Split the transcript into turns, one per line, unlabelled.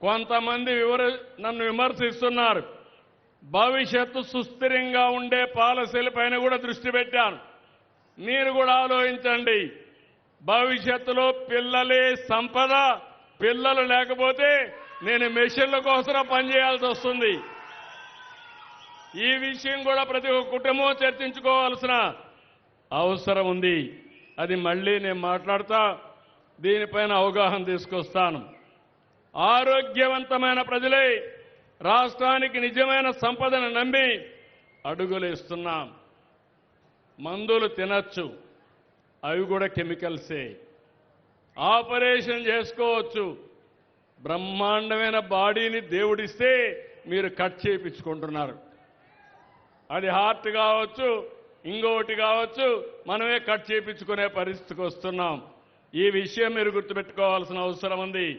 కొంతమంది నన్ను విమర్శిస్తున్నారు. భవిష్యత్తు సుస్థిరంగా ఉండే పాలసీలపైన కూడా దృష్టి పెట్టాను. మీరు కూడా ఆలోచించండి. భవిష్యత్తులో పిల్లలే సంపద. పిల్లలు లేకపోతే నేను మెషిన్ల కోసం పనిచేయాల్సి వస్తుంది. ఈ విషయం కూడా ప్రతి ఒక్క కుటుంబం చర్చించుకోవాల్సిన అవసరం ఉంది. అది మళ్ళీ నేను మాట్లాడతా. దీనిపైన అవగాహన తీసుకొస్తాను. ఆరోగ్యవంతమైన ప్రజలే రాష్ట్రానికి నిజమైన సంపదను నమ్మి అడుగులేస్తున్నాం. మందులు తినచ్చు, అవి కూడా కెమికల్సే. ఆపరేషన్ చేసుకోవచ్చు. బ్రహ్మాండమైన బాడీని దేవుడిస్తే మీరు కట్ చేయించుకుంటున్నారు. అది హార్ట్ కావచ్చు, ఇంకొకటి కావచ్చు, మనమే కట్ చేయించుకునే పరిస్థితికి వస్తున్నాం. ఈ విషయం మీరు గుర్తుపెట్టుకోవాల్సిన అవసరం ఉంది.